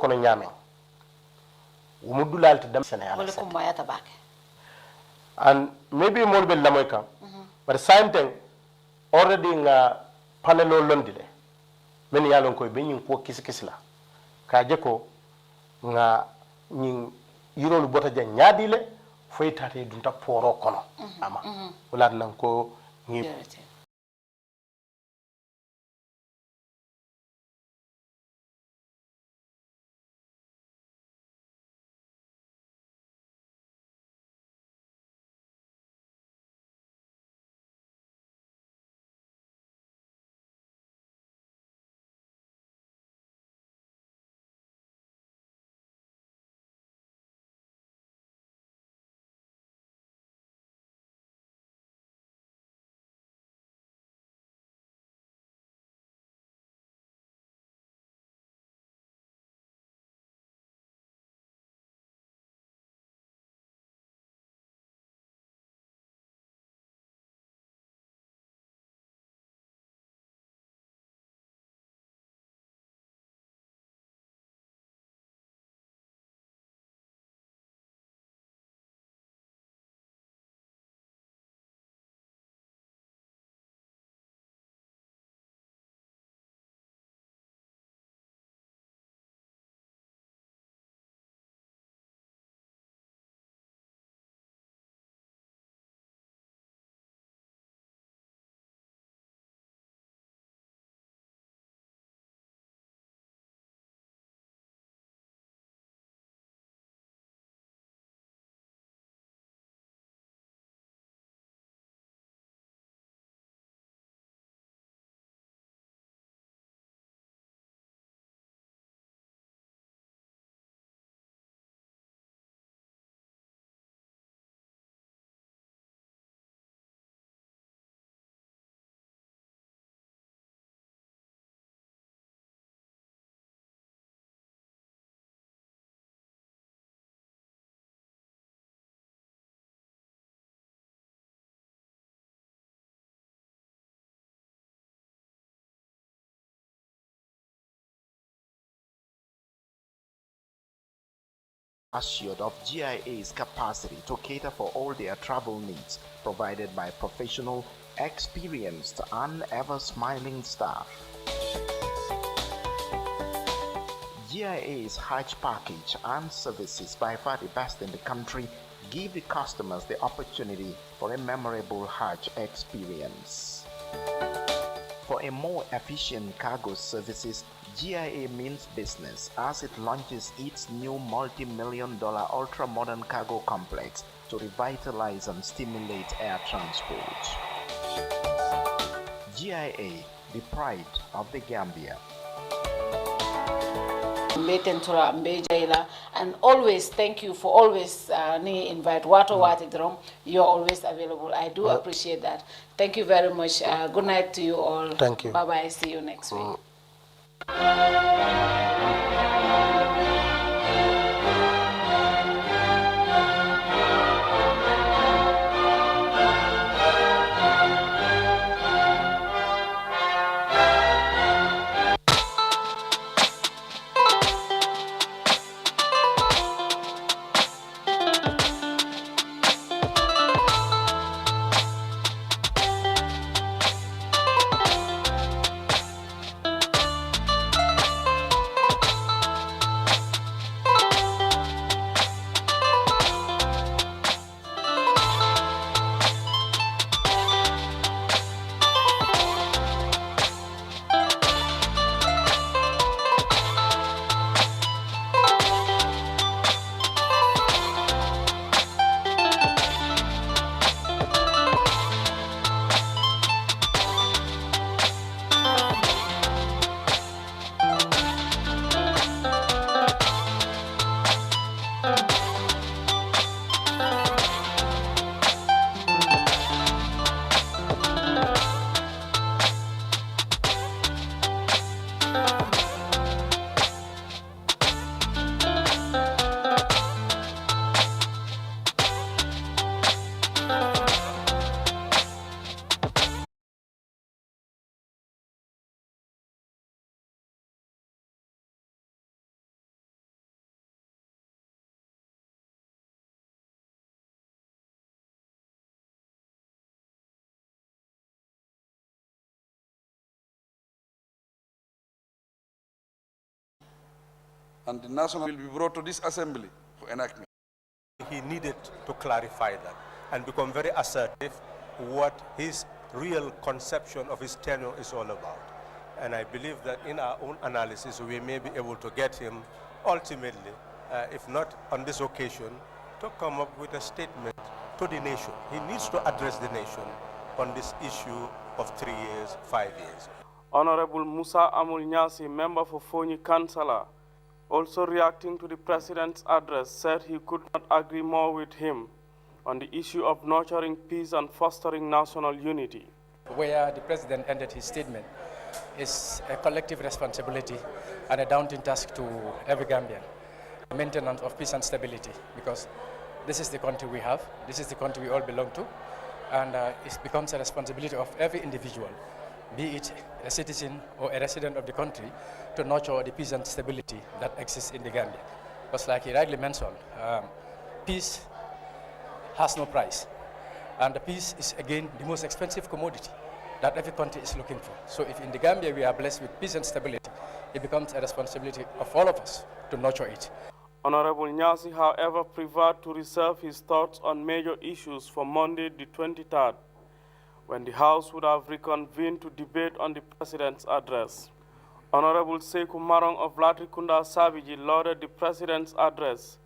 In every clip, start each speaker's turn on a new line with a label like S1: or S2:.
S1: kono ñamen wumudulalti dam Sénégal
S2: ko mayata bake
S1: and maybe mol be lamoy kam but same thing already nga panelo londile men yalon koy be ñing ko kisi la ka je ko nga ñing yirolu bota ja ñaadile foy tate dunta poro kono ama wala nan ko ngi
S3: assured of GIA's capacity to cater for all their travel needs, provided by professional, experienced, and ever-smiling staff. GIA's Hajj package and services, by far the best in the country, give the customers the opportunity for a memorable Hajj experience. For a more efficient cargo services, GIA means business as it launches its new multi-million-dollar ultra-modern cargo complex to revitalize and stimulate air transport. GIA, the pride of the Gambia.
S2: And always thank you for always invite Wati Drum. You're always available. I do appreciate that. Thank you very much. Good night to you all.
S1: Thank you.
S2: Bye bye. See you next week.
S4: and the national will be brought to this assembly for enactment.
S5: He needed to clarify that and become very assertive what his real conception of his tenure is all about. And I believe that in our own analysis, we may be able to get him ultimately, if not on this occasion, to come up with a statement to the nation. He needs to address the nation on this issue of 3 years, 5 years.
S6: Honorable Musa Amul Nyasi, member for Fonyi Councillor, also reacting to the president's address, said he could not agree more with him on the issue of nurturing peace and fostering national unity.
S7: Where the president ended his statement is a collective responsibility and a daunting task to every Gambian. Maintenance of peace and stability, because this is the country we have, this is the country we all belong to, and it becomes a responsibility of every individual, be it a citizen or a resident of the country, to nurture the peace and stability that exists in the Gambia. Because like he rightly mentioned, peace has no price. And the peace is, again, the most expensive commodity that every country is looking for. So if in the Gambia we are blessed with peace and stability, it becomes a responsibility of all of us to nurture it.
S6: Honorable Nyasi, however, preferred to reserve his thoughts on major issues for Monday the 23rd, when the House would have reconvened to debate on the President's address. Honorable Sekou Marong of Latrikunda Sabiji lauded the President's address,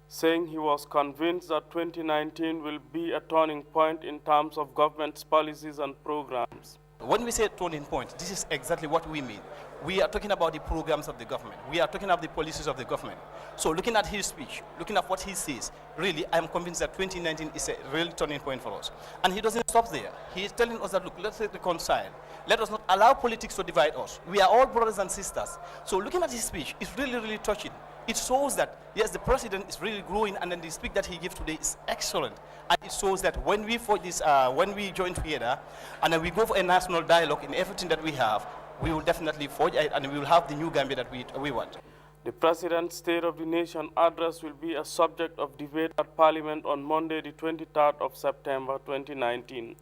S6: saying he was convinced that 2019 will be a turning point in terms of government's policies and programs.
S8: When we say turning point, this is exactly what we mean. We are talking about the programs of the government. We are talking about the policies of the government. So looking at his speech, looking at what he says, really, I'm convinced that 2019 is a real turning point for us. And he doesn't stop there. He is telling us that, look, let's reconcile. Let us not allow politics to divide us. We are all brothers and sisters. So looking at his speech, it's really, really touching. It shows that, yes, the president is really growing, and then the speech that he gives today is excellent. And it shows that when we when we join together, and then we go for a national dialogue in everything that we have, we will definitely forge it, and we will have the new Gambia that we want.
S6: The President's State of the Nation address will be a subject of debate at Parliament on Monday, the 23rd of September 2019.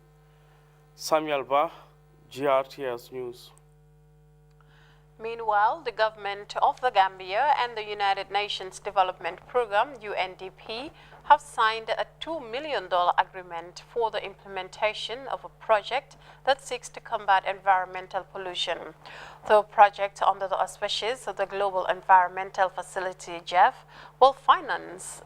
S6: Samuel Ba, GRTS News.
S9: Meanwhile, the government of the Gambia and the United Nations Development Programme, UNDP, have signed a $2 million agreement for the implementation of a project that seeks to combat environmental pollution. The project, under the auspices of the Global Environmental Facility, GEF, will enhance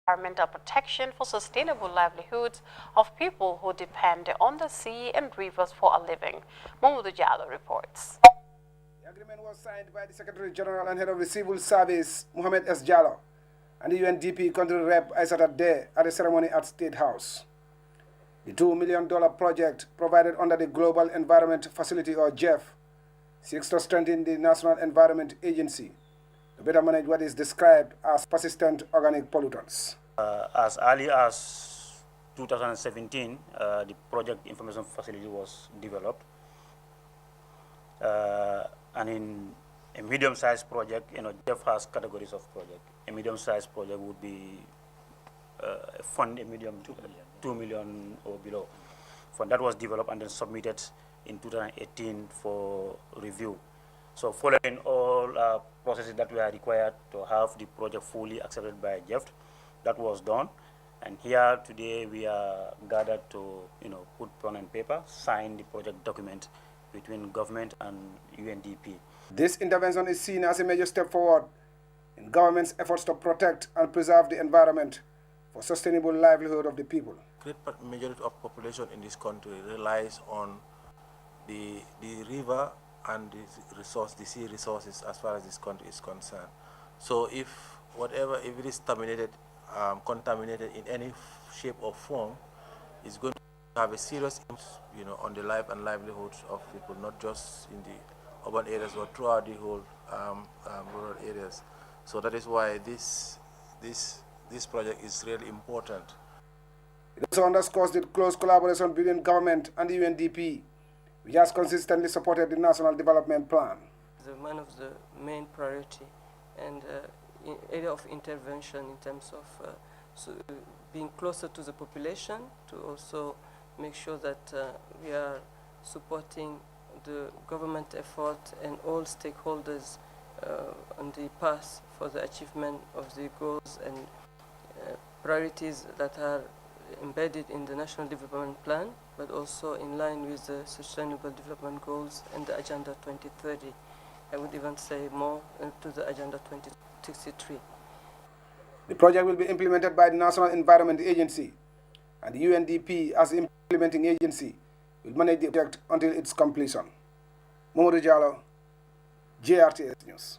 S9: environmental protection for sustainable livelihoods of people who depend on the sea and rivers for a living. Mamoudou Diallo reports.
S10: The agreement was signed by the Secretary General and Head of the Civil Service, Mohamed S. Jallow, and the UNDP country rep Aissata Day at a ceremony at State House. The $2 million project, provided under the Global Environment Facility, or GEF, seeks to strengthen the National Environment Agency to better manage what is described as persistent organic pollutants.
S11: As early as 2017, the project information facility was developed. And in a medium-sized project, GEF has categories of project. A medium-sized project would be a fund, a medium, 2 million or below. fund that was developed and then submitted in 2018 for review. So following all processes that were required to have the project fully accepted by JEFT, that was done. And here today we are gathered to, put pen and paper, sign the project document between government and UNDP.
S10: This intervention is seen as a major step forward in government's efforts to protect and preserve the environment for sustainable livelihood of the people.
S12: Great majority of population in this country relies on the river and the sea resources as far as this country is concerned. So if it is contaminated in any shape or form, it's going to have a serious impact, on the life and livelihoods of people, not just in the urban areas but throughout the whole rural areas. So that is why this project is really important.
S10: It also underscores the close collaboration between government and the UNDP, which has consistently supported the National Development Plan.
S13: One of the main priority and area of intervention in terms of being closer to the population, to also make sure that we are supporting the government effort and all stakeholders on the path for the achievement of the goals and priorities that are embedded in the National Development Plan, but also in line with the Sustainable Development Goals and the Agenda 2030. I would even say more to the Agenda 2063.
S10: The project will be implemented by the National Environment Agency, and the UNDP, as implementing agency, will manage the project until its completion. Momodu Jallow, Grts News.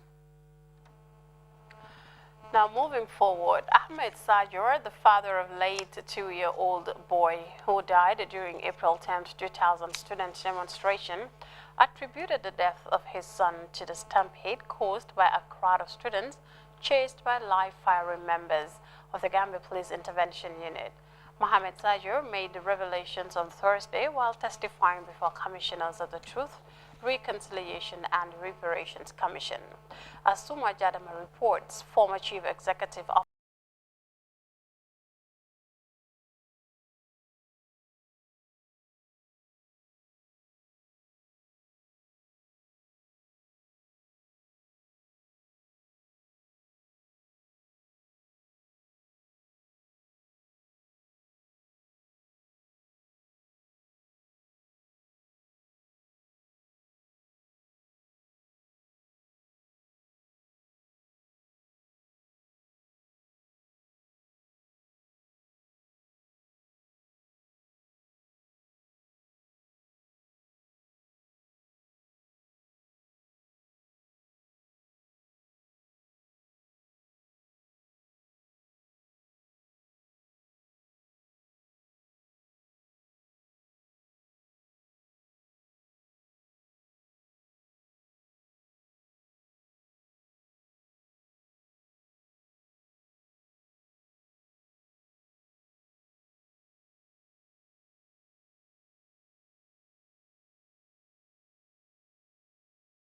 S9: Now moving forward, Ahmed Sajur, the father of late 2-year-old boy who died during April 10, 2000 student demonstration, attributed the death of his son to the stampede caused by a crowd of students chased by live firing members of the Gambia Police Intervention Unit. Mohamed Sajur made the revelations on Thursday while testifying before commissioners of the Truth, Reconciliation and Reparations Commission. As Suma Jadama reports, former Chief Executive Officer